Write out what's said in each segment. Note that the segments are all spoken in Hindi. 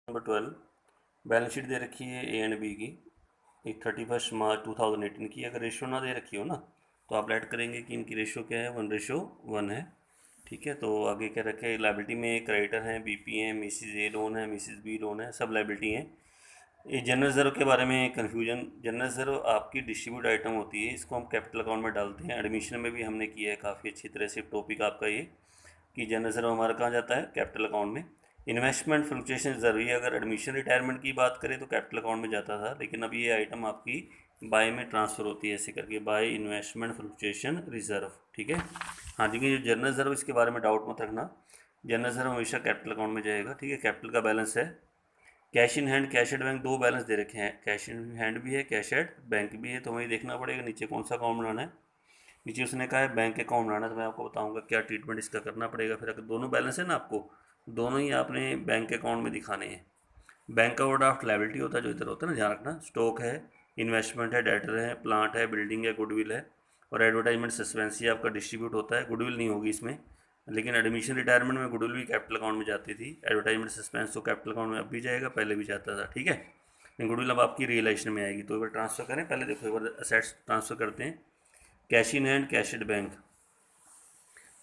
नंबर 12 बैलेंस शीट दे रखी है ए एंड बी की एक 31 मार्च 2018 की। अगर रेशो ना दे रखी हो ना तो आप ऐड करेंगे कि इनकी रेशो क्या है, 1:1 है। ठीक है, तो आगे क्या रखे, लाइबिलिटी में क्रेडिटर हैं, बीपी हैं, मिसिज ए लोन है, मिसिज बी लोन है, सब लाइबिलिटी हैं। ये जनरल रिजर्व के बारे में कन्फ्यूजन, जनरल रिजर्व आपकी डिस्ट्रीब्यूट आइटम होती है, इसको हम कैपिटल अकाउंट में डालते हैं। एडमिशन में भी हमने किया है काफ़ी अच्छी तरह से टॉपिक आपका ये, कि जनरल रिजर्व हमारा कहाँ जाता है, कैपिटल अकाउंट में। इन्वेस्टमेंट फ्लक्चुएशन रिजर्व, ये अगर एडमिशन रिटायरमेंट की बात करें तो कैपिटल अकाउंट में जाता था, लेकिन अब ये आइटम आपकी बाय में ट्रांसफ़र होती है, ऐसे करके बाय इन्वेस्टमेंट फ्लक्चुएशन रिजर्व। ठीक है, हाँ जी, जो जनरल रिजर्व इसके बारे में डाउट मत रखना, जनरल रिजर्व हमेशा कैपिटल अकाउंट में जाएगा। ठीक है, कैपिटल का बैलेंस है। Cash in hand, cash at bank, दो बैलेंस दे रखे हैं, कैश इन हैंड भी है, कैश एट बैंक भी है, तो हमें देखना पड़ेगा नीचे कौन सा अकाउंट बनाना है। नीचे उसने कहा है बैंक अकाउंट बनाना, तो मैं आपको बताऊंगा क्या ट्रीटमेंट इसका करना पड़ेगा। फिर अगर दोनों बैलेंस है ना, आपको दोनों ही आपने बैंक अकाउंट में दिखाने हैं। बैंक का ओवरड्राफ्ट लायबिलिटी होता है, जो इधर होता है ना, ध्यान रखना। स्टॉक है, इन्वेस्टमेंट है, डेटर है, प्लांट है, बिल्डिंग है, गुडविल है, और एडवर्टाइजमेंट सस्पेंस, ये आपका डिस्ट्रीब्यूट होता है। गुडविल नहीं होगी इसमें, लेकिन एडमिशन रिटायरमेंट में गुडविल भी कैपिटल अकाउंट में जाती थी। एडवर्टाइजमेंट सस्पेंस तो कैपिटल अकाउंट में अब भी जाएगा, पहले भी जाता था। ठीक है, लेकिन गुडविल अब आपकी रियलाइजेशन में आएगी। तो एक बार ट्रांसफ़र करें, पहले देखो एक बार असेट्स ट्रांसफ़र करते हैं। Cash in hand, cash at bank,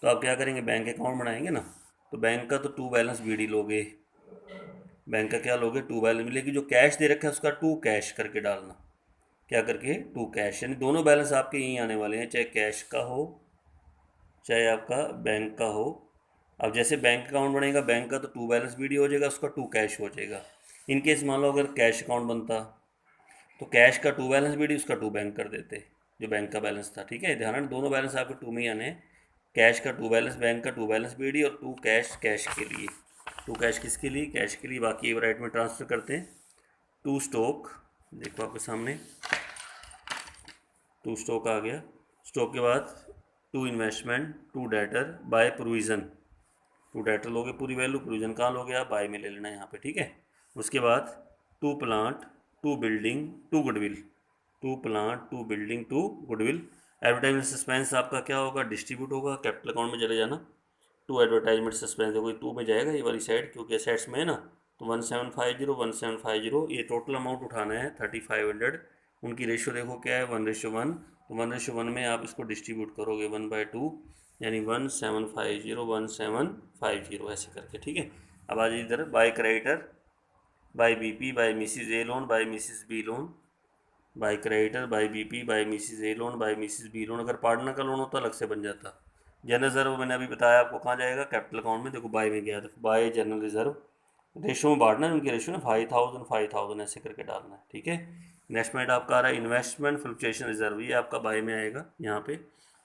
तो आप क्या करेंगे, बैंक अकाउंट बनाएंगे ना, तो बैंक का तो टू बैलेंस बीडी लोगे। बैंक का क्या लोगे, टू बैलेंस, लेकिन जो कैश दे रखा है उसका टू कैश करके डालना। क्या करके, टू कैश, यानी दोनों बैलेंस आपके यहीं आने वाले हैं, चाहे कैश का हो चाहे आपका बैंक का हो। अब जैसे बैंक अकाउंट बनेगा, बैंक का तो टू बैलेंस बीडी हो जाएगा, उसका टू कैश हो जाएगा। इनकेस मान लो अगर कैश अकाउंट बनता तो कैश का टू बैलेंस बीडी, उसका टू बैंक कर देते, जो बैंक का बैलेंस था। ठीक है, ध्यान रखना, दोनों बैलेंस आपके टू में ही आने हैं। कैश का टू बैलेंस, बैंक का टू बैलेंस बीडी, और टू कैश कैश के लिए। टू कैश किसके लिए, कैश के लिए। बाकी राइट में ट्रांसफ़र करते हैं। टू स्टॉक, देखो आपके सामने टू स्टॉक आ गया। स्टॉक के बाद to investment, to debtor, by provision. To debtor लोगे पूरी वैल्यू, प्रोविज़न कहाँ लोगे आप, बाय में ले लेना है यहाँ पे। ठीक है, उसके बाद to plant, to building, to goodwill. To plant, to building, to goodwill. Advertisement suspense आपका क्या होगा, डिस्ट्रीब्यूट होगा, कैपिटल अकाउंट में चले जाना। टू एडवर्टाइजमेंट सस्पेंस, देखो टू में जाएगा ये वाली साइड, क्योंकि असेट्स में है ना। तो 1750, 1750, ये टोटल अमाउंट उठाना है 3500। उनकी रेशियो देखो क्या है, 1:1। तो 1:1 में आप इसको डिस्ट्रीब्यूट करोगे 1/2, यानी 1750, 1750, ऐसे करके। ठीक है, अब आज इधर by creditor, by BP, by Mrs A loan, by Mrs B loan, by creditor, by BP, by Mrs A loan, by Mrs B loan. अगर पार्टनर का लोन होता अलग से बन जाता। जनरल रिजर्व मैंने अभी बताया आपको कहाँ जाएगा, कैपिटल अकाउंट में। देखो बाय में गया, देखो बाय जनरल रिजर्व, रेशो में बांटना है, उनकी रेशो ना 5000 5000 ऐसे करके डालना है। ठीक है, इन्वेस्टमेंट आपका आ रहा है इन्वेस्टमेंट फ्लक्चुएशन रिजर्व, ये आपका बाय में आएगा यहाँ पे,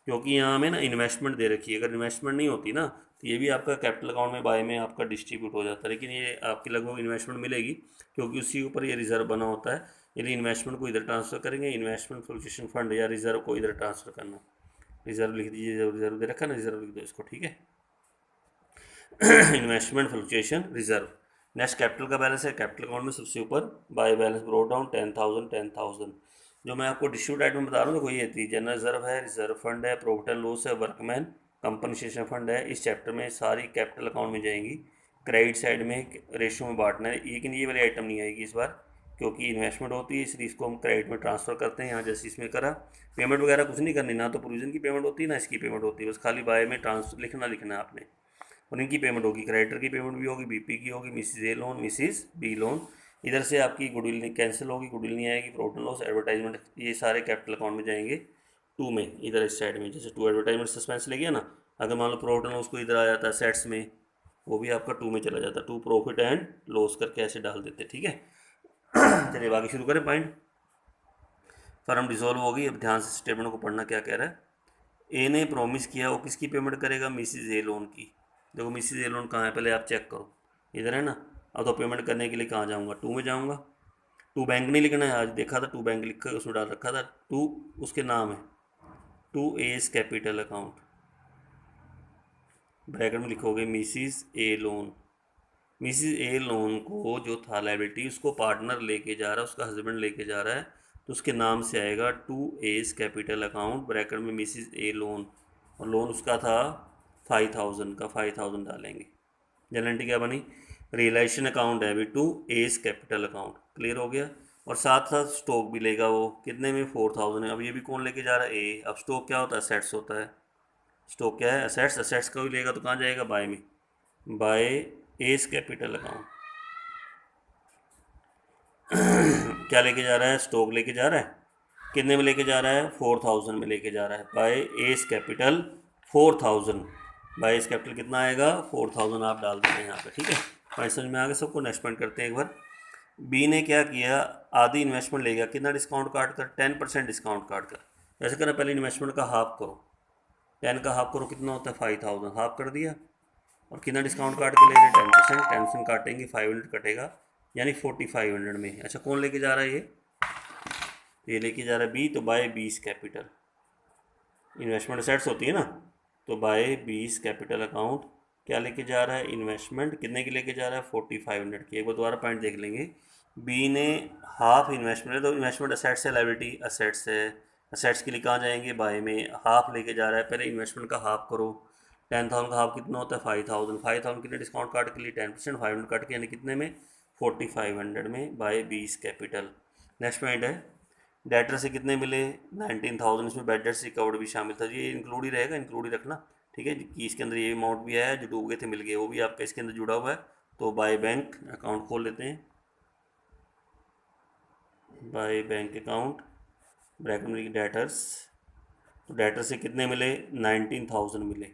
क्योंकि यहाँ में ना इन्वेस्टमेंट दे रखी है। अगर इन्वेस्टमेंट नहीं होती ना तो ये भी आपका कैपिटल अकाउंट में बाय में आपका डिस्ट्रीब्यूट हो जाता है, लेकिन ये आपकी लगभग इन्वेस्टमेंट मिलेगी, क्योंकि उसी ऊपर ये रिजर्व बना होता है। यदि इन्वेस्टमेंट को इधर ट्रांसफ़र करेंगे, इन्वेस्टमेंट फ्लक्चुएशन फंड या रिजर्व को इधर ट्रांसफ़र करना। रिजर्व लिख दीजिए, रिजर्व दे रखा ना, रिजर्व लिख दो इसको। ठीक है, investment fluctuation reserve. Next capital का बैलेंस है, कैपिटल अकाउंट में सबसे ऊपर बाय बैलेंस ब्रोट डाउन 10,000 10,000। जो मैं आपको डिस्ट्रीब्यूट आइटम बता रहा हूँ, देखो ये थी जनरल रिजर्व है, रिजर्व फंड है, प्रॉफिट एंड लॉस है, वर्कमैन कंपनसेशन फंड है। इस चैप्टर में सारी कैपिटल अकाउंट में जाएंगी। क्रेडिट साइड में रेशियो में बांटना है, लेकिन ये वाली आइटम नहीं आएगी इस बार, क्योंकि इन्वेस्टमेंट होती है, इसलिए इसको हम क्रेडिट में ट्रांसफ़र करते हैं। यहाँ जैसे इसमें करा, पेमेंट वगैरह कुछ नहीं करनी, ना तो प्रोविजन की पेमेंट होती है ना इसकी पेमेंट होती है, बस खाली बाय में ट्रांसफर लिखना है आपने। और इनकी पेमेंट होगी, क्रेडिटर की पेमेंट भी होगी, बीपी की होगी, Mrs A loan, Mrs B loan. इधर से आपकी गुडविल कैंसिल होगी, गुडविल नहीं आएगी, प्रॉफिट एंड लॉस, एडवर्टाइजमेंट, ये सारे कैपिटल अकाउंट में जाएंगे टू में। इधर इस साइड में जैसे टू एडवर्टाइजमेंट सस्पेंस ले गया ना, अगर मान लो प्रॉफिट एंड लॉस को इधर आ जाता है सेट्स में, वो भी आपका टू में चला जाता है, टू प्रॉफिट एंड लॉस करके ऐसे डाल देते। ठीक है, चलिए बाकी शुरू करें पॉइंट। फर्म डिसॉल्व होगी, अब ध्यान से स्टेटमेंट को पढ़ना क्या कह रहा है। ए ने प्रॉमिस किया, वो किसकी पेमेंट करेगा, मिसिज ए लोन की। देखो मिसिज ए लोन कहाँ है, पहले आप चेक करो, इधर है ना। अब तो पेमेंट करने के लिए कहाँ जाऊँगा, टू में जाऊँगा। टू बैंक नहीं लिखना है, आज देखा था टू बैंक लिखा, उसमें डाल रखा था टू, उसके नाम है to S capital account, bracket में लिखोगे Mrs A loan. Mrs A loan को जो था लाइबिलिटी, उसको पार्टनर लेके जा रहा है, उसका हस्बैंड लेके जा रहा है, तो उसके नाम से आएगा to S capital account, bracket में मिसिज ए लोन, और लोन उसका था 5000 का, 5000 डालेंगे। जनरल एंट्री क्या बनी, realisation account debit to A's capital account, clear हो गया। और साथ साथ स्टॉक भी लेगा वो, कितने में 4000 है। अब ये भी कौन लेके जा रहा है, ए। अब स्टॉक क्या होता है, असेट्स होता है। स्टॉक क्या है, असेट्स। असेट्स का भी लेगा तो कहाँ जाएगा, बाय में, बाय एज कैपिटल अकाउंट। क्या लेके जा रहा है, स्टॉक लेके जा रहा है, कितने में लेके जा रहा है, 4000 में लेके जा रहा है, by A's capital 4000। By A's capital कितना आएगा, 4000 आप डाल देते हैं यहाँ पे, ठीक है। पॉइंट समझ में आ गया सबको। नेक्स्ट पॉइंट करते हैं एक बार। बी ने क्या किया, आधी इन्वेस्टमेंट ले गया, कितना डिस्काउंट काट कर, 10% डिस्काउंट काट कर। ऐसे करना, पहले इन्वेस्टमेंट का हाफ करो, 10 का हाफ करो, कितना होता है 5000, हाफ कर दिया। और कितना डिस्काउंट काट के ले रहे, 10%। 10% काटेंगे, 500 कटेगा, यानी 4500 में। अच्छा, कौन लेके जा रहा है ये लेके जा रहा है बी, तो बाय 20 कैपिटल। इन्वेस्टमेंट सेट्स होती है ना, तो बाय 20 कैपिटल अकाउंट क्या लेके जा रहा है, इन्वेस्टमेंट कितने की लेके जा रहा है, 4500 की। एक बार दोबारा पॉइंट देख लेंगे। बी ने हाफ इन्वेस्टमेंट है, तो इन्वेस्टमेंट असेट्स है, लाइबिलिटी असेट्स है। असेट्स के लिए कहाँ जाएंगे, बाय में, हाफ लेके जा रहा है। पहले इन्वेस्टमेंट का हाफ करो, 10,000 का हाफ कितना होता है, 5000। 5000 कितने डिस्काउंट काट के लिए, 10%, 500 काट के, यानी कितने में, 4500 में, बाय 20 कैपिटल। नेक्स्ट पॉइंट है, डेटर से कितने मिले, 19,000। इसमें बैड डेट्स रिकवर्ड भी शामिल था, ये इंक्लूड ही रहेगा, इंक्लूड ही रखना, ठीक है। कि इसके अंदर ये अमाउंट भी आया जो डूब गए थे, मिल गए, वो भी आपका इसके अंदर जुड़ा हुआ है। तो बाय बैंक अकाउंट खोल लेते हैं, बाय बैंक अकाउंट, ब्रैकेट में डेटर्स। तो डेटर से कितने मिले, 19,000 मिले,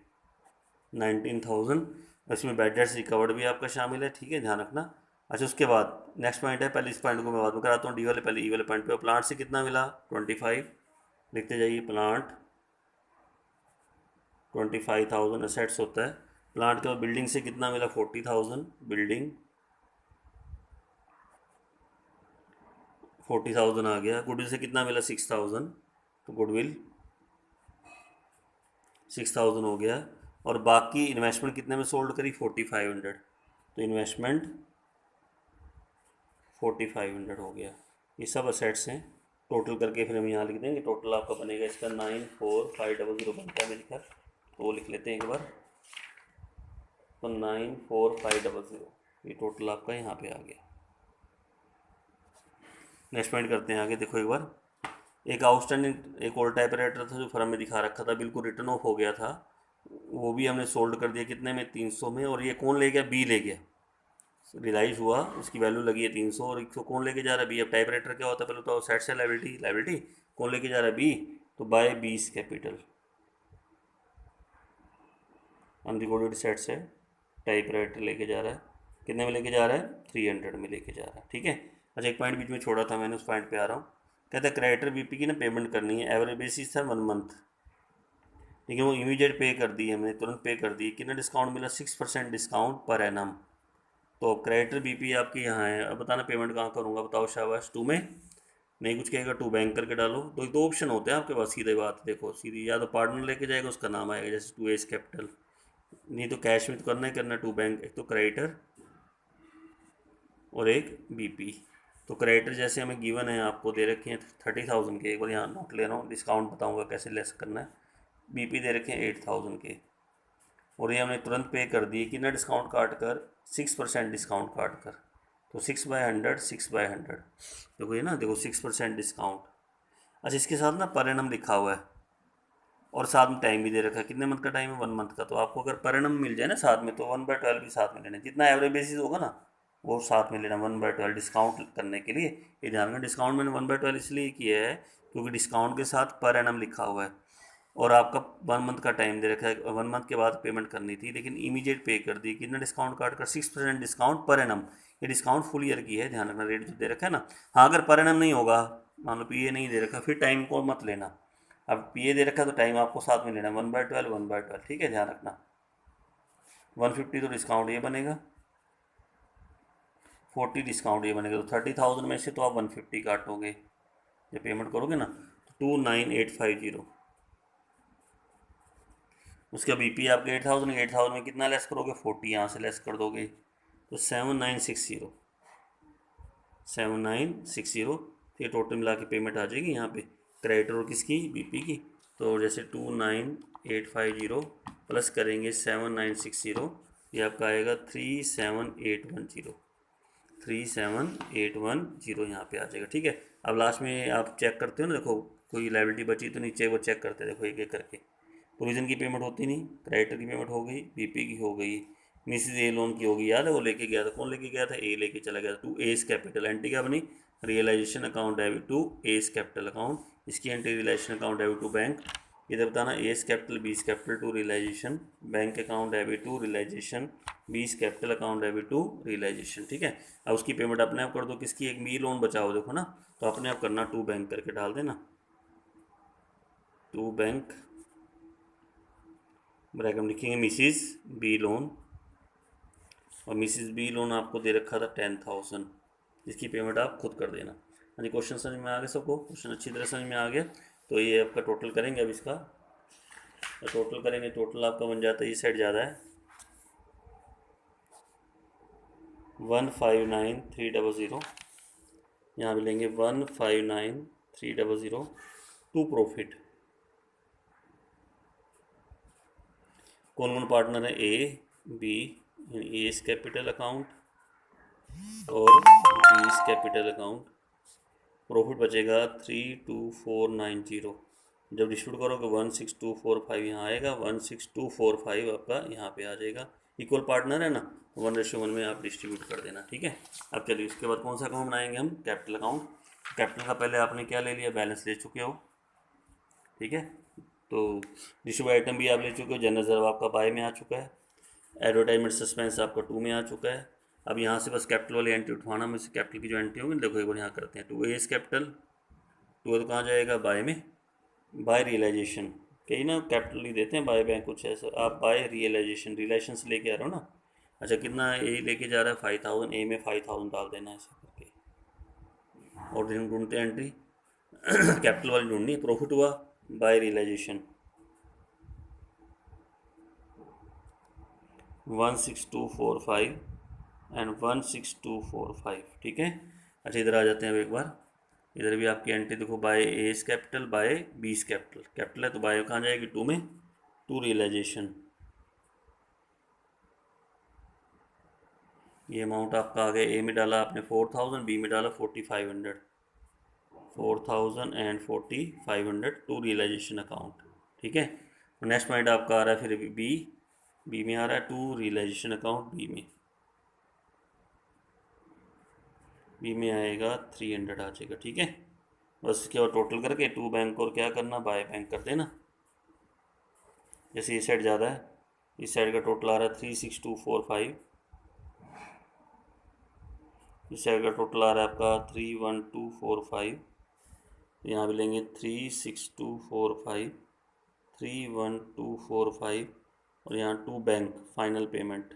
19,000। इसमें बैड डेट्स रिकवर्ड भी आपका शामिल है, ठीक है, ध्यान रखना। अच्छा, उसके बाद नेक्स्ट पॉइंट है, पहले इस पॉइंट को मैं बाद में कराता हूँ, डी वाले पहले ई वाले पॉइंट पे। प्लांट से कितना मिला, 25, लिखते जाइए, प्लांट 25,000 असेट्स होता है। प्लांट के बाद बिल्डिंग से कितना मिला, 40,000, बिल्डिंग 40,000 आ गया। गुडविल से कितना मिला, 6,000, तो गुडविल 6,000 हो गया। और बाकी इन्वेस्टमेंट कितने में सोल्ड करी, 4500, तो इन्वेस्टमेंट 4500 हो गया। ये सब असेट्स हैं, टोटल करके फिर हम यहाँ लिख देंगे। टोटल आपका बनेगा इसका 94,500 बनता है मेरे ख्याल, तो वो लिख लेते हैं एक बार। तो 94,500 ये टोटल आपका यहाँ पे आ गया। नेक्स्ट पॉइंट करते हैं आगे, देखो एक बार। एक आउटस्टैंडिंग एक ओल्ड टाइपराइटर था जो फर्म में दिखा रखा था, बिल्कुल रिटर्न ऑफ हो गया था, वो भी हमने सोल्ड कर दिया, कितने में, 300 में। और ये कौन ले गया, बी ले गया, रिलाइज हुआ, उसकी वैल्यू लगी है 300। और 100 कौन लेके जा रहा है, बी। अब टाइपराइटर क्या होता है, पहले तो सेट से लाइबिलिटी, लाइबिलिटी कौन लेके जा रहा है, बी, तो बाय 20 कैपिटल। अनरिकॉर्डेड सेट्स है, टाइपराइटर लेके जा रहा है, कितने में लेके जा रहा है, 300 में लेके जा रहा है, ठीक है। अच्छा, एक पॉइंट बीच में छोड़ा था मैंने, उस पॉइंट पे आ रहा हूँ। कहता है क्रेडिटर बीपी की ना पेमेंट करनी है, एवरेज बेसिस था 1 मंथ, लेकिन वो इमीडिएट पे कर दी, हमने तुरंत पे कर दी। कितना डिस्काउंट मिला, 6% डिस्काउंट पर एनम। तो क्रेडिटर बीपी आपकी यहाँ है। अब बताना पेमेंट कहाँ करूँगा, बताओ शाबाश, टू में नहीं कुछ कहेगा, टू बैंक करके डालो। तो दो ऑप्शन होते हैं आपके पास, सीधे बात देखो, सीधी, या तो पार्टनर लेके जाएगा, उसका नाम आएगा, जैसे टू एज कैपिटल, नहीं तो कैश में तो करना ही करना, टू बैंक। एक तो क्रेडिटर और एक बीपी। तो क्रेडिटर जैसे हमें गिवन है, आपको दे रखे हैं 30,000 के, एक बार यहाँ नोट ले रहा हूँ, डिस्काउंट बताऊँगा कैसे लेस करना है। बीपी दे रखे हैं 8,000 के, और ये हमने तुरंत पे कर दिए, कितना डिस्काउंट काट कर, 6% डिस्काउंट काट कर। तो 6/100, 6/100 देखो ये ना, देखो 6% डिस्काउंट। अच्छा, इसके साथ ना पर एनम लिखा हुआ है, और साथ में टाइम भी दे रखा है, कितने मंथ का टाइम है, 1 मंथ का। तो आपको अगर पर एनम मिल जाए ना साथ में, तो 1/12 भी साथ में लेना, जितना एवरेज बेसिस होगा ना वो साथ में लेना, 1/12 डिस्काउंट करने के लिए। ये ध्यान रखना, डिस्काउंट मैंने 1/12 इसलिए किया है क्योंकि डिस्काउंट के साथ पर एनम लिखा हुआ है, और आपका 1 मंथ का टाइम दे रखा है, 1 मंथ के बाद पेमेंट करनी थी, लेकिन इमीडिएट पे कर दी। कितना डिस्काउंट काट कर, 6% डिस्काउंट पर एनम। ये डिस्काउंट फुल ईयर की है, ध्यान रखना, रेट जो दे रखा है ना। हाँ, अगर पर एनम नहीं होगा, मान लो पीए नहीं दे रखा, फिर टाइम को मत लेना। अब पीए दे रखा है तो टाइम आपको साथ में लेना, 1/12, 1/12, ठीक है, ध्यान रखना। 150 तो डिस्काउंट ये बनेगा, 40 डिस्काउंट ये बनेगा, तो 30,000 में से तो आप 150 काटोगे जब पेमेंट करोगे ना, तो 29,850। उसका बीपी आपके 8,000, 8,000 में कितना लेस करोगे, 40 यहाँ से लेस कर दोगे, तो 7,960, 7,960। तो ये टोटल मिला के पेमेंट आ जाएगी यहाँ पे, क्रेडिटर और किसकी, बीपी की। तो जैसे 29,850 प्लस करेंगे 7,960, ये आपका आएगा 37810, 37810 यहाँ पे आ जाएगा। ठीक है, अब लास्ट में आप चेक करते हो ना, देखो कोई लायबिलिटी बची तो नीचे वो चेक करते हैं, देखो एक एक करके। प्रोविजन की पेमेंट होती नहीं, क्रेडिटर की पेमेंट हो गई, बीपी की हो गई, मिसिज ए लोन की होगी, याद है वो लेके गया था, कौन लेके गया था, ए लेके चला गया था। टू एस कैपिटल एंट्री क्या बनी, realisation account debit to S capital account, इसकी entry realisation account debit to bank. इधर बताना S capital B's capital to realisation, bank account debit to realisation, B's capital account debit to realisation. ठीक है, अब उसकी पेमेंट अपने आप कर दो, किसकी, एक मी लोन बचाओ देखो ना, तो अपने आप करना, टू बैंक करके डाल देना, टू बैंक, ब्रैकेट में लिखेंगे मिसिज बी लोन, और मिसिज बी लोन आपको दे रखा था 10,000, इसकी पेमेंट आप खुद कर देना। हाँ जी, क्वेश्चन समझ में आ गया सबको, क्वेश्चन अच्छी तरह समझ में आ गया। तो ये आपका टोटल करेंगे, अब इसका टोटल करेंगे, टोटल आपका बन जाता है, ये साइड ज़्यादा है, 159,300, यहाँ भी लेंगे 159,300 टू प्रॉफिट। कौन कौन पार्टनर है, A B, A's capital account और बीस कैपिटल अकाउंट। प्रॉफिट बचेगा 32490, जब डिस्ट्रीब्यूट करोगे 16245 यहाँ आएगा, 16245 आपका यहाँ पे आ जाएगा। इक्वल पार्टनर है ना, 1:1 में आप डिस्ट्रीब्यूट कर देना। ठीक है, अब चलिए उसके बाद कौन सा अकाउंट बनाएंगे हम, कैपिटल अकाउंट। कैपिटल का पहले आपने क्या ले लिया, बैलेंस ले चुके हो। ठीक है, तो डिस्ट्रीब्यूट आइटम भी आप ले चुके हो, जनरल रिजर्व आपका बाय में आ चुका है, एडवर्टाइजमेंट सस्पेंस आपका 2 में आ चुका है। अब यहाँ से बस कैपिटल वाली एंट्री उठवाना, में से कैपिटल की जो एंट्री होगी देखो एक बार यहाँ करते हैं, टू एस कैपिटल, टू तो कहाँ जाएगा, बाय में, बाय रियलाइजेशन, कहीं ना कैपिटल ही देते हैं बाय बैंक कुछ ऐसा, आप बाय रियलाइजेशन, रियलाइजेशन से लेके आ रहे हो ना। अच्छा, कितना ए लेके जा रहा है, 5,000, ए में 5,000 डाल देना ऐसा करके, और दिन ढूंढते हैं एंट्री कैपिटल वाली ढूंढनी, प्रॉफिट हुआ बाय रियलाइजेशन 16245 एंड 16245। ठीक है, अच्छा इधर आ जाते हैं अब एक बार, इधर भी आपकी एंट्री देखो, by A's capital, by B's capital, capital है तो बाय कहाँ जाएगी, टू में, टू रियलाइजेशन। ये अमाउंट आपका आ गया, ए में डाला आपने 4,000, बी में डाला 4,500, 4,000 एंड 4,500 टू रियलाइजेशन अकाउंट। ठीक है, नेक्स्ट पॉइंट आपका आ रहा है फिर बी, बी में आ रहा है टू रियलाइजेशन अकाउंट, बी में, बी में आएगा 300 आ जाएगा। ठीक है, बस इसके बाद टोटल करके टू बैंक और क्या करना, बाय बैंक कर देना। जैसे ये साइड ज़्यादा है, इस साइड का टोटल आ रहा है 36245, इस साइड का टोटल आ रहा है आपका 31245, यहाँ भी लेंगे 36245, 31245, और यहाँ to bank final payment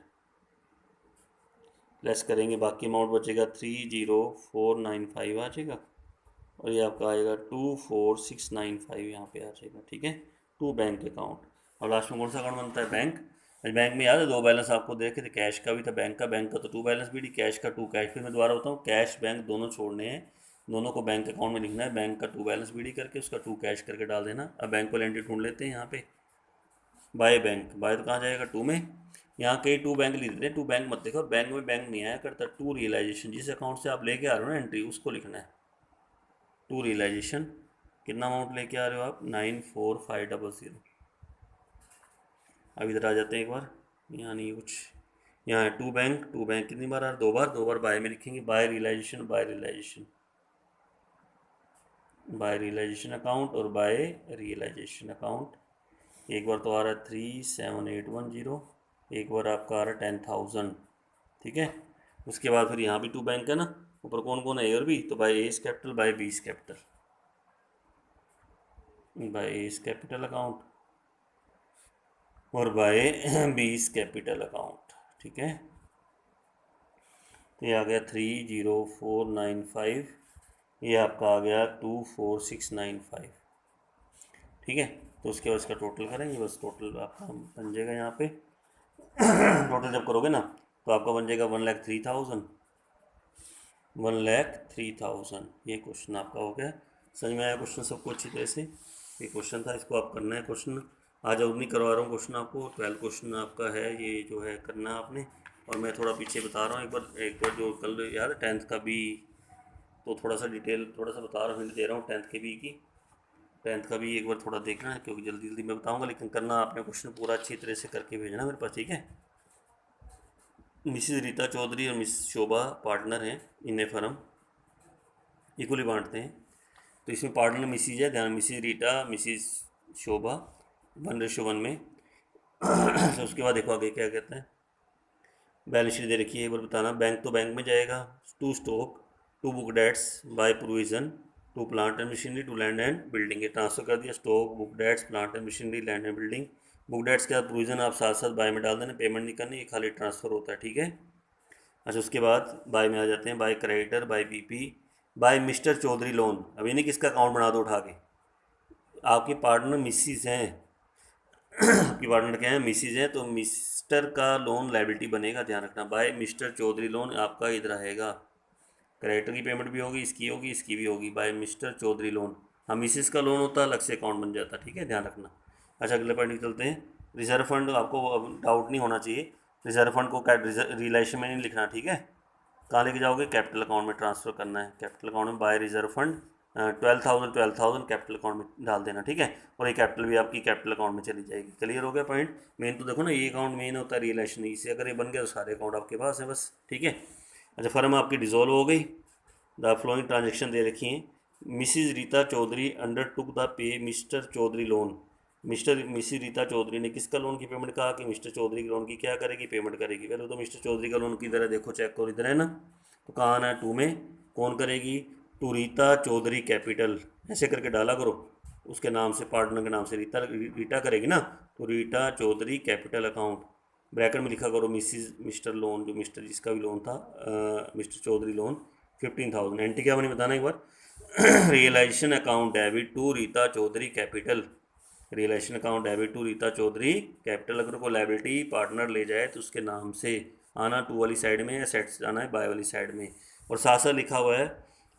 less करेंगे, बाकी अमाउंट बचेगा 30495 आ जाएगा, और ये आपका आएगा 24695 यहाँ पे आ जाएगा। ठीक है, टू बैंक अकाउंट। और लास्ट में कौन सा अकाउंट बनता है, बैंक। बैंक में याद है दो बैलेंस आपको देखे थे, कैश का भी था, बैंक का तो टू बैलेंस भी थी, कैश का टू कैश। फिर मैं दोबारा बताऊँ, कैश बैंक दोनों छोड़ने हैं, दोनों को बैंक अकाउंट में लिखना है, बैंक का टू बैलेंस भी करके उसका टू कैश करके डाल देना। अब बैंक वाली एंट्री ढूंढ लेते हैं यहाँ पे, बाय बैंक, बाय तो कहाँ जाएगा, टू में, यहाँ कई टू बैंक लिख देते हैं, टू बैंक मत देखो, बैंक में बैंक नहीं आया करता, टू रियलाइजेशन, जिस अकाउंट से आप लेके आ रहे हो ना एंट्री, उसको लिखना है, टू रियलाइजेशन। कितना अमाउंट लेके आ रहे हो आप, 94,500। अब इधर आ जाते हैं एक बार, यहाँ नहीं कुछ, यहाँ है टू बैंक, टू बैंक कितनी बार आ रहा है, दो बार, दो बार बाय में लिखेंगे, by realisation, by realisation, by realisation account और बाय रियलाइजेशन अकाउंट। एक बार तो आ रहा है 37810, एक बार आपका आ रहा है 10,000। ठीक है, उसके बाद फिर यहाँ भी टू बैंक है ना, ऊपर कौन कौन है, ए और बी, तो by A's capital, by B's capital, by A's capital account और बाय बीस कैपिटल अकाउंट। ठीक है, तो ये आ गया 30495, ये आपका आ गया 24695। ठीक है, तो उसके बाद इसका टोटल करेंगे, बस टोटल आपका बन जाएगा यहाँ पे टोटल जब करोगे ना तो आपका बन जाएगा 1,03,000, 1,03,000। ये क्वेश्चन आपका हो गया, समझ में आया क्वेश्चन सबको अच्छी तरह से। ये क्वेश्चन था, इसको आप करना है क्वेश्चन आज और नहीं करवा रहा हूँ क्वेश्चन आपको, 12 क्वेश्चन आपका है ये जो है करना आपने। और मैं थोड़ा पीछे बता रहा हूँ, एक बार जो कल याद है 10th का भी, तो थोड़ा सा डिटेल थोड़ा सा बता रहा हूँ, हिंट दे रहा हूँ 10th के भी की। 10th का भी एक बार थोड़ा देखना है, क्योंकि जल्दी जल्दी मैं बताऊँगा, लेकिन करना आपने क्वेश्चन पूरा अच्छी तरह से करके भेजना मेरे पास, ठीक है। मिसिज रीता चौधरी और मिस शोभा पार्टनर हैं, इन्हें फर्म इक्वली बांटते हैं। तो इसमें पार्टनर मिसिज है, ध्यान, मिसिज रीटा मिसिज शोभा 1:1 में। तो उसके बाद देखो आगे क्या कहते हैं। बैलेंस शीट दे रखी है, एक बार बताना। बैंक तो बैंक में जाएगा, to stock, to book debts by provision, to plant and machinery, to land and building. ये ट्रांसफर कर दिया, stock, book debts, plant and machinery, land and building. Book debts के बाद प्रोविजन आप साथ साथ बाय में डाल देना, पेमेंट नहीं करनी, ये खाली ट्रांसफर होता है, ठीक है। अच्छा, उसके बाद बाय में आ जाते हैं। By creditor, by BP, by Mr Chaudhary loan. अब ये नहीं किसका अकाउंट बना दो उठा के, आपके पार्टनर मिसिज हैं, आपकी पार्टनर क्या है, मिसिज है, तो मिस्टर का लोन लायबिलिटी बनेगा, ध्यान रखना। बाय मिस्टर चौधरी लोन आपका इधर रहेगा, क्रेडिटर की पेमेंट भी होगी, इसकी होगी, इसकी भी होगी। बाय मिस्टर चौधरी लोन, हाँ मिसिस का लोन होता है अलग से अकाउंट बन जाता है, ठीक है, ध्यान रखना। अच्छा, अगले पॉइंट की चलते हैं। रिजर्व फंड, आपको डाउट नहीं होना चाहिए, रिजर्व फंड को रिलेशन में नहीं लिखना, ठीक है। कहाँ लेके जाओगे, कैपिटल अकाउंट में ट्रांसफ़र करना है। कैपिटल अकाउंट में by reserve fund 12,000 capital account में डाल देना, ठीक है। और ये कैपिटल भी आपकी कैपिटल अकाउंट में चली जाएगी। क्लियर हो गया पॉइंट। मेन तो देखो ना, ये अकाउंट मेन होता है रिलेशन, इससे अगर ये बन गया तो सारे अकाउंट आपके पास है बस, ठीक है। अच्छा, फर्म आपकी डिजोल्व हो गई। द फ्लोइंग ट्रांजेक्शन दे रखी हैं। Mrs Rita Chaudhary undertook the pay Mr Chaudhary loan. Mrs Rita Chaudhary ने किसका लोन की पेमेंट कहा कि मिस्टर चौधरी के लोन की क्या करेगी, पेमेंट करेगी। पहले तो मिस्टर चौधरी का लोन किधर है, देखो चेक करो, इधर है ना। तो कहाँ आना है, 2 में। कौन करेगी, टू रीता चौधरी कैपिटल, ऐसे करके डाला करो। उसके नाम से, पार्टनर के नाम से रीता रीटा करेगी ना, तो Rita Chaudhary capital account, bracket में लिखा करो मिसिज मिस्टर लोन, जो मिस्टर जिसका भी लोन था, मिस्टर चौधरी लोन 15,000। एंट्री क्या बनी बताना एक बार। Realisation account debit to Rita Chaudhary capital, realisation account debit to Rita Chaudhary capital. अगर कोई लाइबिलिटी पार्टनर ले जाए तो उसके नाम से आना टू वाली साइड में, या सेट्स आना है बाय वाली साइड में। और साथ साथ लिखा हुआ है,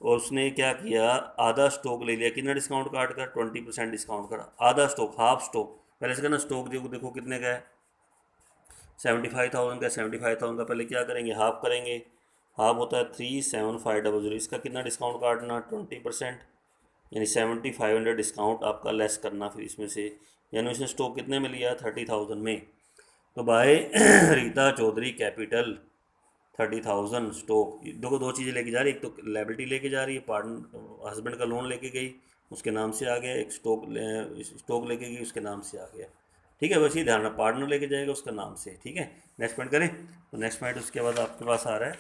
और उसने क्या किया, आधा स्टॉक ले लिया, कितना डिस्काउंट काट कर, 20% डिस्काउंट करा। आधा स्टॉक, हाफ स्टॉक, पहले से कहना स्टॉक जो देखो कितने का है, 75,000 का। 75,000 का पहले क्या करेंगे, हाफ करेंगे। हाफ होता है 37,500, इसका कितना डिस्काउंट काटना, 20%, यानी 7,500 डिस्काउंट आपका लेस करना फिर इसमें से। यानी उसने स्टॉक कितने में लिया, 30,000 में। तो by Rita Chaudhary capital 30,000 stock. देखो दो चीज़ें लेके जा रही है, एक तो लाइबिलिटी लेके जा रही है, पार्टनर हस्बैंड का लोन लेके गई, उसके नाम से आ गया। एक स्टॉक लेके गई, उसके नाम से आ गया, ठीक है। बस ये ध्यान रखना, पार्टनर लेके जाएगा उसका नाम से, ठीक है। नेक्स्ट पॉइंट करें, तो नेक्स्ट पॉइंट उसके बाद आपके पास आ रहा है।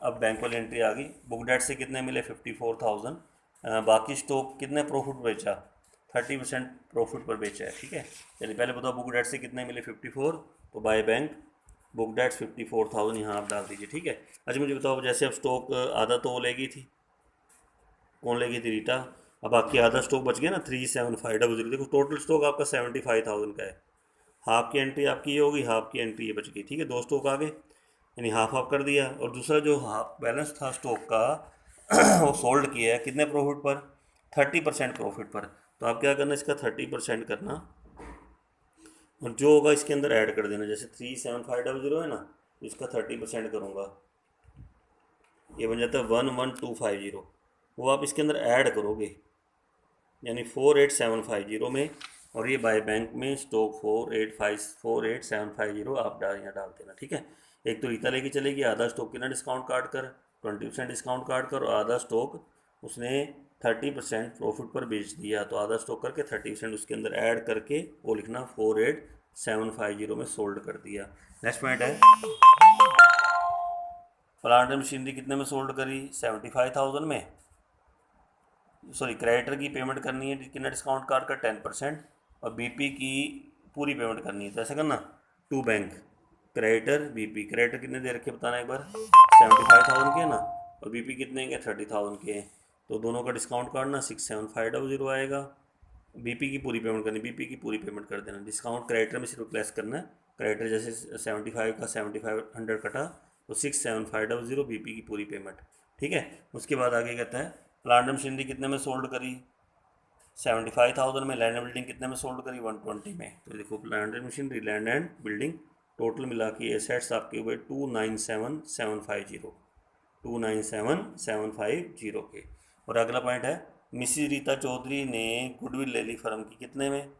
अब बैंक वाली एंट्री आ गई, बुक डेट से कितने मिले, 54,000। बाकी स्टॉक कितने प्रॉफिट पर बेचा, 30% प्रॉफिट पर बेचा है, ठीक है। चलिए पहले बताओ बुक डेट से कितने मिले, 54, तो बाय बैंक बुक डेट्स 54,000 यहाँ आप डाल दीजिए, ठीक है। अच्छा मुझे बताओ, जैसे अब स्टॉक आधा तो वो ले गई थी, कौन ले गई थी, रीटा। अब बाकी आधा स्टॉक बच गया ना, 37,500। देखो टोटल स्टॉक आपका 75,000 का है। हाफ की एंट्री आपकी ये होगी, हाफ की एंट्री ये बच गई, ठीक है। दो स्टॉक आ गए, यानी हाफ हाफ कर दिया। और दूसरा जो हाफ बैलेंस था स्टॉक का वो सोल्ड किया है कितने प्रॉफिट पर, 30% प्रॉफिट पर। तो आप क्या करना, इसका 30% करना, और जो होगा इसके अंदर ऐड कर देना। जैसे 37,500 है ना, तो इसका 30% करूँगा, ये बन जाता है 11,250। वो आप इसके अंदर ऐड करोगे, यानी 48,750 में। और ये बाय बैंक में स्टॉक 48,750 आप यहाँ डाल देना, ठीक है। एक तो रीता लेके चलेगी, आधा स्टॉक कितना डिस्काउंट काट कर, 20% डिस्काउंट काट कर, और आधा स्टॉक उसने 30% प्रॉफिट पर बेच दिया, तो आधा स्टॉक करके 30% उसके अंदर ऐड करके वो लिखना 48,750 में सोल्ड कर दिया। नेक्स्ट पॉइंट है, प्लांट एंड मशीनरी कितने में सोल्ड करी, 75,000 में। सॉरी, क्रेडिटर की पेमेंट करनी है कितना डिस्काउंट काट कर, 10%। और बीपी की पूरी पेमेंट करनी है, तो ऐसा करना, to bank creditor BP. Creditor कितने दे रखे बताना एक बार, 75,000 के है ना, और बीपी कितने के, 30,000 के। तो दोनों का डिस्काउंट काटना, 6,750 आएगा। बीपी की पूरी पेमेंट करनी, बीपी की पूरी पेमेंट कर देना। डिस्काउंट क्रेडिटर में सिर्फ लेस करना है, क्रेडिटर जैसे 75 का 7,500 कटा, तो 6,750 बीपी की पूरी पेमेंट, ठीक है। उसके बाद आगे कहता है, प्लांट एंड मशीनरी कितने में सोल्ड करी, 75,000 में लैंड एंड बिल्डिंग कितने में सोल्ड करी, 120 में। तो देखो land and machinery, land and building total मिला के एसेट्स आपके हुए 297,750, 297,750 के। और अगला पॉइंट है मिसिज रीता चौधरी ने गुडविल ले ली फर्म की कितने में,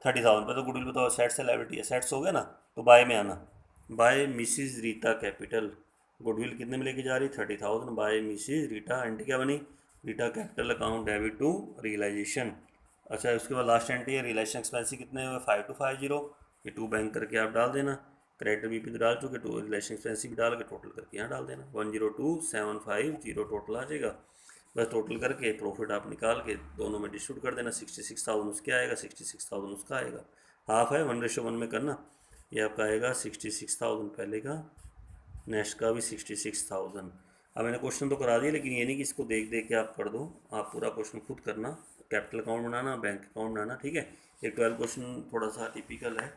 30,000 पर। तो गुडविल बताओ सेट्स है लायबिलिटी है, सेट्स हो गया ना, तो बाय में आना, by Mrs Rita capital. Goodwill कितने में लेके जा रही, 30,000 बाय मिसिज रीटा। एंट्री क्या बनी, Rita capital account debit to realisation. अच्छा उसके बाद लास्ट एंट्री है रियलाइजेशन एक्सपेंसिव कितने हुए, 5250, ये टू बैंक करके आप डाल देना। क्रेडिटर बीपी तो डाल चुके, टू रिलेशन एक्सपेंसिव भी डाल के टोटल करके यहाँ डाल देना, 102,750 टोटल आ जाएगा। बस टोटल करके प्रॉफिट आप निकाल के दोनों में डिस्ट्रीब्यूट कर देना, 66,000 उसके आएगा, 66,000 उसका आएगा। हाफ है, 1:1 में करना। ये आपका आएगा 66,000 पहले का, नेक्स्ट का भी 66,000। अब मैंने क्वेश्चन तो करा दिया, लेकिन ये नहीं कि इसको देख देख के आप कर दो, आप पूरा क्वेश्चन खुद करना, कैपिटल अकाउंट बनाना, बैंक अकाउंट बनाना, ठीक है। ये 12 क्वेश्चन थोड़ा सा टिपिकल है,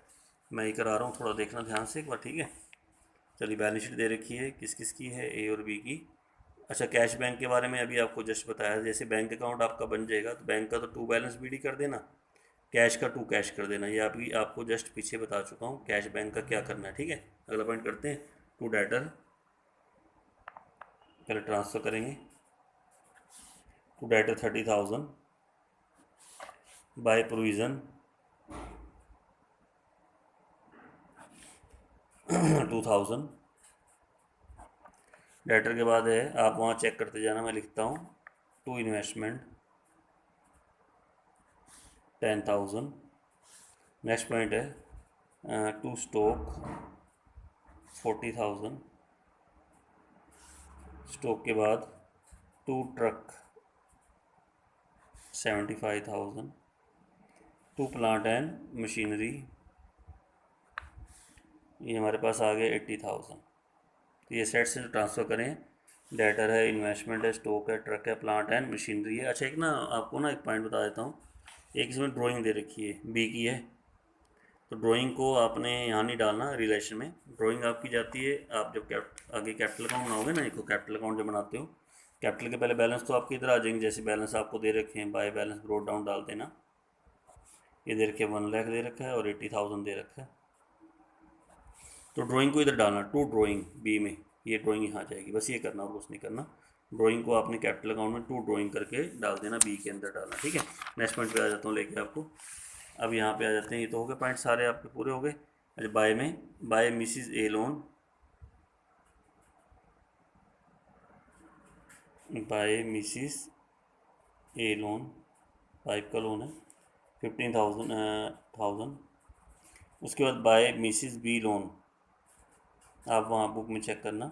मैं ही करा रहा हूँ, थोड़ा देखना ध्यान से एक बार, ठीक है। चलिए बैलेंस शीट दे रखी है, किस किस की है, ए और बी की। अच्छा कैश बैंक के बारे में अभी आपको जस्ट बताया, जैसे बैंक अकाउंट आपका बन जाएगा तो बैंक का तो टू बैलेंस बीडी कर देना, कैश का टू कैश कर देना, ये अभी आपको जस्ट पीछे बता चुका हूँ कैश बैंक का क्या करना है, ठीक है। अगला पॉइंट करते हैं, टू डेटर पहले ट्रांसफ़र करेंगे, to debtor 30,000 by provision 2,000। Debtor के बाद है, आप वहाँ चेक करते जाना, मैं लिखता हूँ टू इन्वेस्टमेंट 10,000। नेक्स्ट पॉइंट है टू स्टॉक 40,000। स्टॉक के बाद to truck 75,000। To plant and machinery, ये हमारे पास आ गया 80,000। तो ये सेट से ट्रांसफ़र करें, डेटर है, इन्वेस्टमेंट है, स्टॉक है, ट्रक है, प्लांट एंड मशीनरी है। अच्छा एक ना आपको ना एक पॉइंट बता देता हूँ, एक इसमें ड्राइंग दे रखी है बी की है, तो ड्राइंग को आपने यहाँ नहीं डालना रिलेशन में, ड्राइंग आपकी जाती है आप जब आगे कैपिटल अकाउंट बनाओगे ना, इसको कैपिटल अकाउंट जब बनाते हो, कैपिटल के पहले बैलेंस तो आपके इधर आ जाएंगे, जैसे बैलेंस आपको दे रखे हैं, बाय बैलेंस ब्रोड डाउन डाल देना। ये दे रखे 1 लाख दे रखा है और 80,000 दे रखा है, तो ड्राइंग को इधर डालना, टू ड्राइंग बी में, ये ड्राइंग यहाँ जाएगी, बस ये करना और कुछ नहीं करना। ड्राइंग को आपने कैपिटल अकाउंट में टू ड्राइंग करके डाल देना, बी के अंदर डालना, ठीक है। नेक्स्ट पॉइंट पे आ जाता हूँ लेके आपको, अब यहाँ पे आ जाते हैं, ये तो हो गए पॉइंट सारे आपके पूरे हो गए। अच्छा बाय में, bye Mrs A loan, by Mrs A loan, pipe का लोन है 15,000। उसके बाद बाय मिसिज बी लोन, आप वहाँ बुक में चेक करना,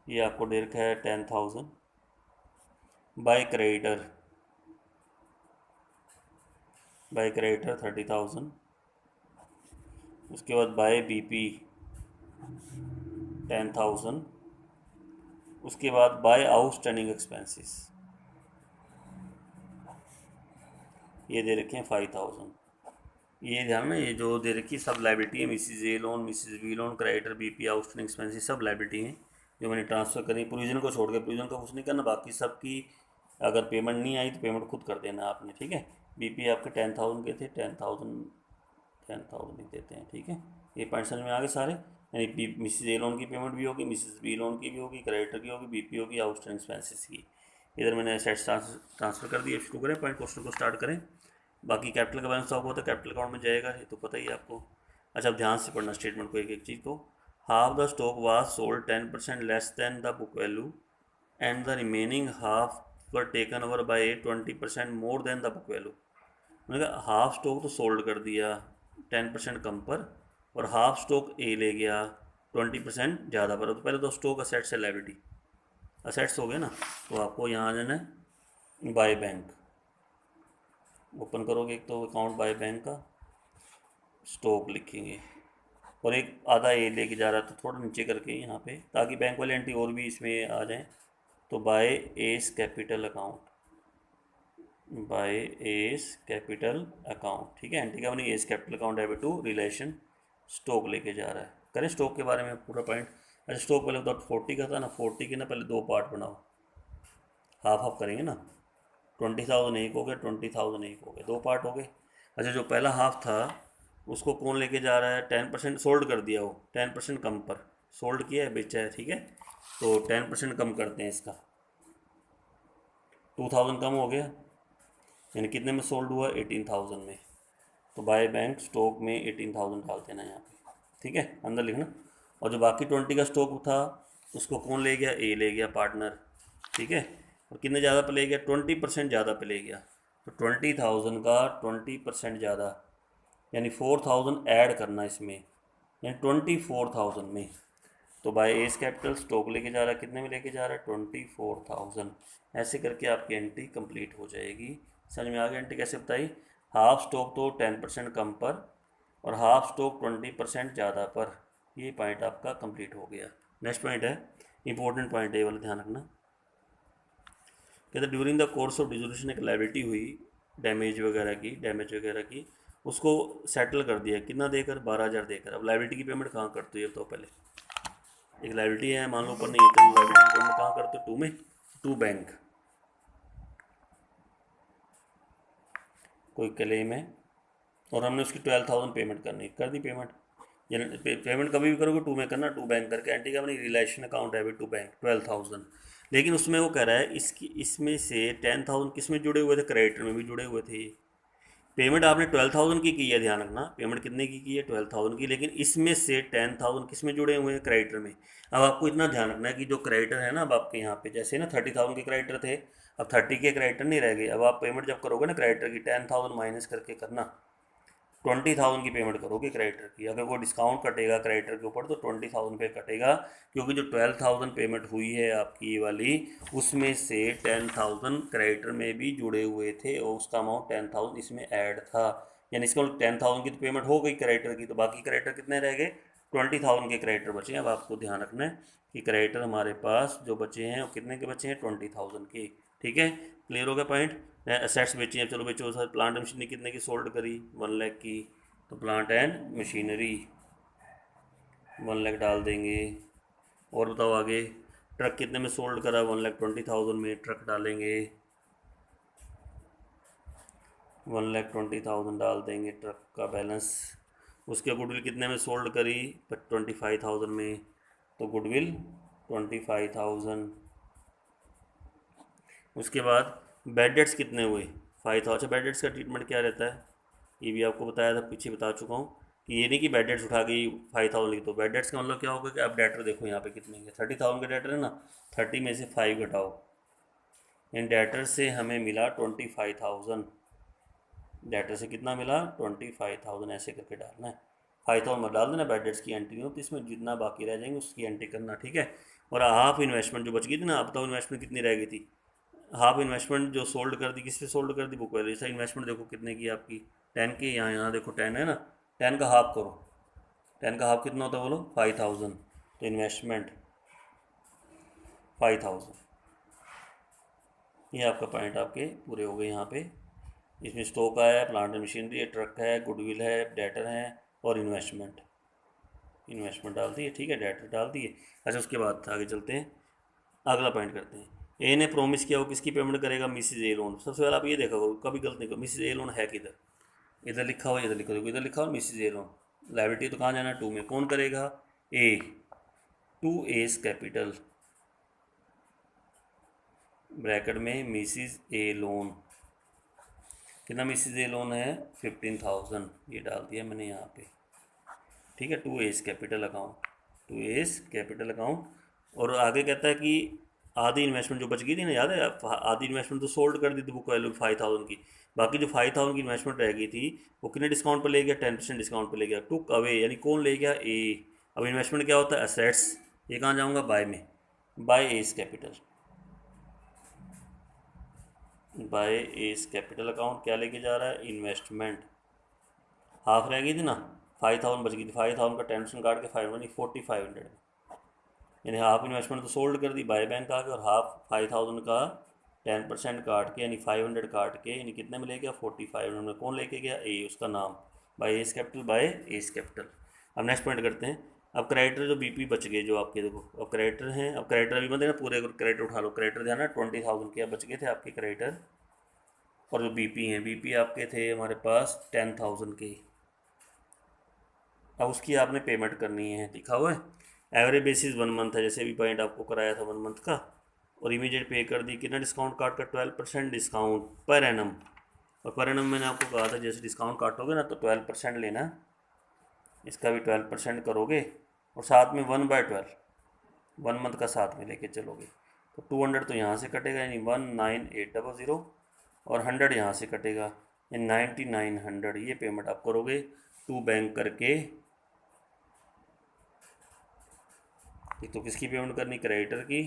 ये आपको दे रखा है 10,000। By creditor, by creditor 30,000। उसके बाद बाय बीपी 10,000। उसके बाद बाय आउटस्टैंडिंग एक्सपेंसेस, ये दे रखे हैं 5,000। ये ध्यान में, ये जो दे रखी है सब लाइबिलिटी है, Mrs A loan, Mrs B loan, creditor, BP, outstanding expenses सब लाइबिलिटी हैं जो मैंने ट्रांसफ़र करी। प्रोविजन को छोड़ के, प्रोविजन का कुछ नहीं करना, बाकी सबकी अगर पेमेंट नहीं आई तो पेमेंट खुद कर देना आपने, ठीक है। बीपी आपके 10,000 के थे, 10,000 ही देते हैं, ठीक है। ये पॉइंट समझ में आ गए सारे, यानी मिसिज ए लोन की पेमेंट भी होगी, मिसिज बी लोन की भी होगी, क्रेडिटर की होगी, बीपी होगी, आउटस्टैंडिंग एक्सपेंसेस की। इधर मैंने एसेट्स ट्रांसफ़र कर दिए। शुरू करें पॉइंट, क्वेश्चन को स्टार्ट करें। बाकी कैपिटल का बैलेंस स्टॉक होता है, कैपिटल अकाउंट में जाएगा, ये तो पता ही है आपको। अच्छा अब ध्यान से पढ़ना स्टेटमेंट को, एक एक चीज़ को। Half the stock was sold 10% less than the book value and the remaining half were taken over by 20% more than the book value. मैंने कहा हाफ स्टॉक तो सोल्ड कर दिया 10% कम पर, और हाफ स्टॉक ए ले गया 20% ज़्यादा पर। तो पहले तो स्टॉक असेट्स है, लायबिलिटी असेट्स हो गए ना, तो आपको यहाँ आ जाना है बाय बैंक, ओपन करोगे एक तो अकाउंट बाय बैंक का, स्टॉक लिखेंगे, और एक आधा ए लेके जा रहा है तो थोड़ा नीचे करके यहाँ पे, ताकि बैंक वाले एंट्री और भी इसमें आ जाएं, तो by A's capital account, by A's capital account, ठीक है। एंट्री का बनी A's capital account debit to realisation, stock लेके जा रहा है। करें स्टॉक के बारे में पूरा पॉइंट। अच्छा स्टॉक पहले बताओ 40 का था ना, 40 के ना पहले दो पार्ट बनाओ, हाफ हाफ करेंगे ना, 20,000 एक हो गया, 20,000 एक हो गया, दो पार्ट हो गए। अच्छा, जो पहला हाफ था उसको कौन लेके जा रहा है? 10% सोल्ड कर दिया, वो 10% कम पर सोल्ड किया है, बेचा है, ठीक है। तो 10% कम करते हैं इसका, 2,000 कम हो गया, यानी कितने में सोल्ड हुआ? 18,000 में। तो बाय बैंक स्टॉक में 18,000 डाल देना यहाँ पे, ठीक है, अंदर लिखना। और जो बाकी 20 का स्टॉक था उसको कौन ले गया? ए ले गया, पार्टनर, ठीक है। और कितने ज़्यादा पे ले गया? 20% ज़्यादा पे ले गया। तो 20,000 का 20% ज़्यादा, यानी 4,000 ऐड करना इसमें, यानी 24,000 में। तो बाय एस कैपिटल स्टॉक लेके जा रहा है, कितने में लेके जा रहा है? 24,000। ऐसे करके आपकी एंट्री कंप्लीट हो जाएगी। समझ में आ गया एंट्री कैसे बताई? हाफ स्टॉक तो 10% कम पर और हाफ स्टॉक 20% ज़्यादा पर। ये पॉइंट आपका कंप्लीट हो गया। नेक्स्ट पॉइंट है, इंपॉर्टेंट पॉइंट है, ये वाला ध्यान रखना। कहते during the course of dissolution एक लायबिलिटी हुई डैमेज वगैरह की, उसको सेटल कर दिया, कितना देकर? 12,000 देकर। अब लायबिलिटी की पेमेंट कहाँ करते हो? तो पहले एक लायबिलिटी है, मान लो ऊपर नहीं है, तो लायबिलिटी की पेमेंट कहाँ करते हो? टू में, टू बैंक, कोई क्लेम है और हमने उसकी 12,000 पेमेंट करनी, कर दी पेमेंट। पेमेंट कभी भी करोगे टू में करना, टू बैंक करके एंट्री का अपनी realisation account debit to bank 12,000। लेकिन उसमें वो कह रहा है इसकी, इसमें से 10,000 किस में जुड़े हुए थे? क्रेडिटर में भी जुड़े हुए थे। पेमेंट आपने 12,000 की है, ध्यान रखना, पेमेंट कितने की है? 12,000 की, लेकिन इसमें से 10,000 किस में जुड़े हुए हैं? क्रेडिटर में। अब आपको इतना ध्यान रखना है कि जो क्रेडिटर है ना, अब आपके यहाँ पे जैसे ना 30,000 के क्रेडिटर थे, अब 30 के क्रेडिटर नहीं रह गए। अब आप पेमेंट जब करोगे ना क्रेडिटर की, 10,000 माइनस करके करना, 20,000 की पेमेंट करोगे क्रेडिटर की। अगर वो डिस्काउंट कटेगा क्रेडिटर के ऊपर तो 20,000 पे कटेगा, क्योंकि जो 12,000 पेमेंट हुई है आपकी ये वाली, उसमें से 10,000 क्रेडिटर में भी जुड़े हुए थे और उसका अमाउंट 10,000 इसमें ऐड था। यानी इसका 10,000 की तो पेमेंट हो गई क्रेडिटर की, तो बाकी क्रेडिटर कितने रह गए? 20,000 के क्रेडिटर बचे हैं। अब आपको ध्यान रखना है कि क्रेडिटर हमारे पास जो बचे हैं वो कितने के बचे हैं? 20,000 के, ठीक है। क्लियर हो गया पॉइंट? असेट्स बेची हैं, चलो बेचो सर। प्लांट एंड मशीनरी कितने की सोल्ड करी? 1 लाख की, तो प्लांट एंड मशीनरी 1 लाख डाल देंगे। और बताओ आगे, ट्रक कितने में सोल्ड करा? 1,20,000 में ट्रक डालेंगे, 1,20,000 डाल देंगे ट्रक का बैलेंस। उसके गुडविल कितने में सोल्ड करी? 25,000 में, तो गुडविल 25,000। उसके बाद बैड डेट्स कितने हुए? 5,000। अच्छा, बैड डेट्स का ट्रीटमेंट क्या रहता है ये भी आपको बताया था, पीछे बता चुका हूँ कि ये नहीं कि बैड डेट्स उठा के 5,000 लिख दो। बैड डेट्स का मतलब क्या होगा कि आप डेटर देखो यहाँ पे कितने के, 30,000 के डेटर है ना, 30 में से 5 घटाओ, इन डेटर से हमें मिला 25,000। डेटर से कितना मिला? 25,000। ऐसे करके डालना है, 5,000 मत डाल देना बैड डेट्स की एंट्री हो, तो इसमें जितना बाकी रह जाएंगे उसकी एंट्री करना, ठीक है। और हाफ इन्वेस्टमेंट जो बच गई थी ना, अब बताओ इन्वेस्टमेंट कितनी रह गई थी? हाफ इन्वेस्टमेंट जो सोल्ड कर दी, किस पे सोल्ड कर दी? बुक वैल्यू से। इन्वेस्टमेंट देखो कितने की आपकी? 10 की। यहाँ यहाँ देखो 10 है ना, 10 का हाफ करो, 10 का हाफ कितना होता है बोलो? 5,000। तो इन्वेस्टमेंट 5,000। ये आपका पॉइंट आपके पूरे हो गए यहाँ पे। इसमें स्टॉक आया है, प्लांट एंड मशीनरी है, ट्रक है, गुडविल है, डेटर है और इन्वेस्टमेंट, इन्वेस्टमेंट डाल दिए, ठीक है, डेटर डाल दिए। अच्छा, उसके बाद आगे चलते हैं, अगला पॉइंट करते हैं। ए ने प्रॉमिस किया वो किसकी पेमेंट करेगा? Mrs A loan. सबसे पहले आप ये देखा करो, कभी गलत नहीं करो, मिसिज ए लोन है किधर? इधर लिखा हुआ, इधर लिखा हुआ, इधर लिखा हुआ मिसिज ए लोन। लाइबिलिटी तो कहाँ जाना है? टू में। कौन करेगा? ए, टू एस कैपिटल ब्रैकेट में मिसिज ए लोन। कितना मिसिज ए लोन है? 15,000। ये डाल दिया मैंने यहाँ पे, ठीक है। To S capital account, to S capital account. और आगे कहता है कि आधी इन्वेस्टमेंट जो बच गई थी ना, याद है? आधी इन्वेस्टमेंट तो सोल्ड कर दी थी बुक वैल्यू 5,000 की, बाकी जो 5,000 की इन्वेस्टमेंट रह गई थी वो कितने डिस्काउंट पर ले गया? 10% डिस्काउंट पर ले गया। टुक अवे, यानी कौन ले गया? ए। अब इन्वेस्टमेंट क्या होता है? असेट्स। ये कहाँ जाऊँगा? बाय में, bye A's capital, by A's capital account क्या लेके जा रहा है? इन्वेस्टमेंट। हाफ रह गई थी ना, 5,000 बच गई थी, 5,000 का 10% काट के 5 यानी 4,500, यानी हाफ इन्वेस्टमेंट तो सोल्ड कर दी बाय बैंक आ के, और हाफ 5,000 का 10% काट के यानी 500 काट के, यानी कितने में ले गया? 4,500 में। कौन लेके गया? ए, उसका नाम, bye A's capital, by A's capital. अब नेक्स्ट पॉइंट करते हैं। अब क्रेडिटर जो बीपी बच गए जो आपके, देखो अब क्रेडिटर हैं, अब क्रेडिटर अभी मतलब पूरे क्रेडिटर उठा लो। क्रेडिटर ध्यान है 20,000 के बच गए थे आपके क्रेडिटर, और जो बीपी हैं, बीपी आपके थे हमारे पास 10,000 के। अब उसकी आपने पेमेंट करनी है, लिखा हुआ है एवरेज बेसिस 1 मंथ है, जैसे भी पॉइंट आपको कराया था 1 मंथ का, और इमीडिएट पे कर दी। कितना डिस्काउंट काट का 12% डिस्काउंट पर एनम, और पर एनम मैंने आपको कहा था जैसे डिस्काउंट काटोगे ना तो 12% लेना, इसका भी 12% करोगे, और साथ में 1/12 1 मंथ का साथ में लेके चलोगे, तो 200 तो यहाँ से कटेगा यानी 19,800, और 100 यहाँ से कटेगा यानी 9900। ये पेमेंट आप करोगे टू बैंक करके। एक तो किसकी पेमेंट करनी, क्रेडिटर की,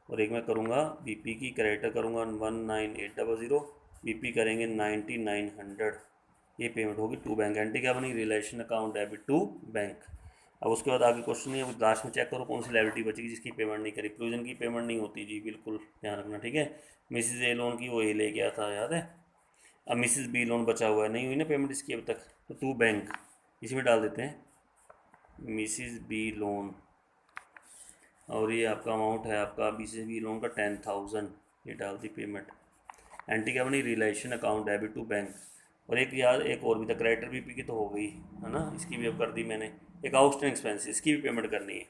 और एक मैं करूँगा बीपी की। क्रेडिटर करूँगा 19,800, बीपी करेंगे 9900। ये पेमेंट होगी टू बैंक। एंट्री क्या बनी, realisation account debit to bank. अब उसके बाद आगे क्वेश्चन है, लास्ट में चेक करो कौन सी लायबिलिटी बचेगी जिसकी पेमेंट नहीं करी। प्रोविजन की पेमेंट नहीं होती जी, बिल्कुल ध्यान रखना, ठीक है। मिसिज ए लोन की वो ए ले गया था, याद है। अब मिसिज बी लोन बचा हुआ है, नहीं हुई ना पेमेंट इसकी अब तक, तो टू बैंक इसी में डाल देते हैं, मिसिज बी लोन, और ये आपका अमाउंट है आपका मिसिज बी लोन का 10,000, ये डाल दी पेमेंट। एंटी क्या बनी, realisation account debit to bank. और एक याद एक और भी था, क्रेडिटर बीपी की तो हो गई है ना, इसकी भी अब कर दी मैंने। एक आउटस्टैंडिंग एक्सपेंसेस, इसकी भी पेमेंट करनी है।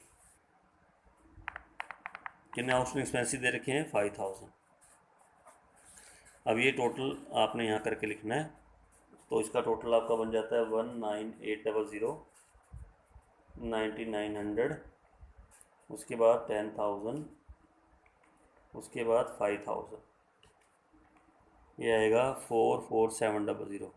कितने आउटस्टैंडिंग एक्सपेंसेस दे रखे हैं, 5,000। अब ये टोटल आपने यहाँ करके लिखना है, तो इसका टोटल आपका बन जाता है 19,800, 9,900, उसके बाद 10,000, उसके बाद 5,000, ये आएगा 44700,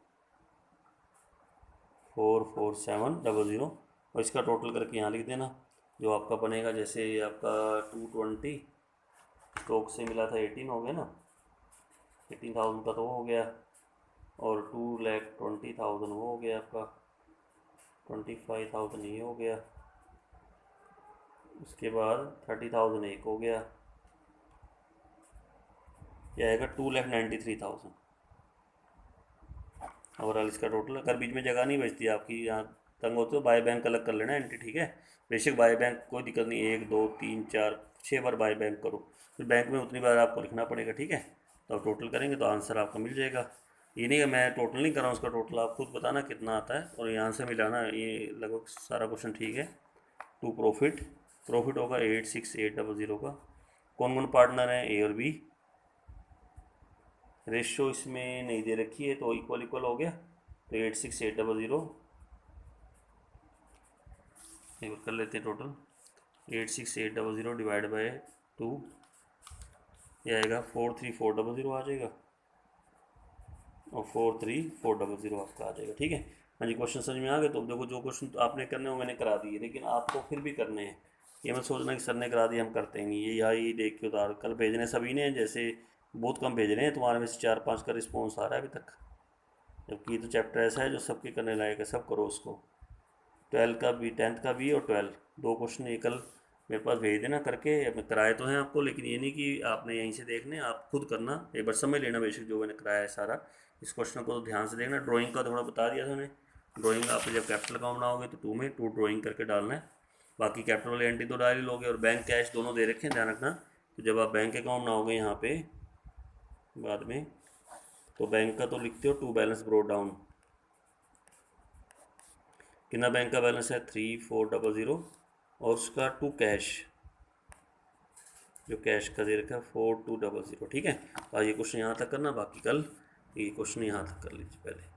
44700, और इसका टोटल करके यहाँ लिख देना जो आपका बनेगा। जैसे ये आपका 220 स्टॉक से मिला था, 18 हो गया ना, 18,000 का तो वो हो गया, और 2,20,000 वो हो गया आपका, 25,000 ये हो गया, उसके बाद 30,000 एक हो गया, यह आएगा 2,93,000 ओवरऑल इसका टोटल। अगर बीच में जगह नहीं बचती आपकी, यहाँ तंग होते हो, बाय बैंक अलग कर लेना एंट्री, ठीक है। बेशक बाय बैंक कोई दिक्कत नहीं, 1 2 3 4 6 बार बाय बैंक करो, फिर बैंक में उतनी बार आपको लिखना पड़ेगा, ठीक है। तो आप टोटल करेंगे तो आंसर आपका मिल जाएगा। ये नहीं कि मैं टोटल नहीं कर रहा हूँ, उसका टोटल आप खुद बताना कितना आता है और यहाँ से मिलाना। ये लगभग सारा क्वेश्चन ठीक है। टू प्रॉफिट, प्रॉफिट होगा 86,800 का। कौन कौन पार्टनर हैं, ए और बी। रेशियो इसमें नहीं दे रखी है तो इक्वल इक्वल हो गया, तो 86,800 एक बार कर लेते हैं टोटल। 86,800 डिवाइड बाय 2, ये आएगा 43400 आ जाएगा, और 43400 आपका आ जाएगा, ठीक है। हाँ जी, क्वेश्चन समझ में आ गए। तो देखो जो क्वेश्चन तो आपने करने हो मैंने करा दिए, लेकिन आपको फिर भी करने हैं। ये मत सोचना कि सर ने करा दिया हम करते हैं, ये यहाँ ये देख के उतार कल भेजने सभी ने, जैसे बहुत कम भेज रहे हैं, तुम्हारे में से 4 5 का रिस्पॉन्स आ रहा है अभी तक, जबकि तो चैप्टर ऐसा है जो सबके करने लायक है, सब करो उसको। 12 का भी, 10th का भी, और 12 दो क्वेश्चन ये कल मेरे पास भेज देना करके। मैं कराए तो हैं आपको, लेकिन ये नहीं कि आपने यहीं से देखने, आप खुद करना, एक बार समझ लेना बेशक जो मैंने कराया है सारा। इस क्वेश्चन को तो ध्यान से देखना। ड्राइंग का थोड़ा बता दिया था मैंने, ड्राइंग आप जब कैपिटल अकाउंट बनाओगे तो 2 में 2 ड्राइंग करके डालना है, बाकी कैपिटल वाले एंट्री तो डाल ही लोगे। और बैंक कैश दोनों दे रखे हैं, ध्यान रखना। तो जब आप बैंक अकाउंट बनाओगे यहाँ पे बाद में, तो बैंक का तो लिखते हो 2 बैलेंस ब्रोड डाउन, कितना बैंक का बैलेंस है 3,400, और उसका 2 कैश, जो कैश का दे रखा है 4,200, ठीक है। तो आज ये क्वेश्चन यहाँ तक करना, बाकी कल ये क्वेश्चन यहाँ तक कर लीजिए पहले।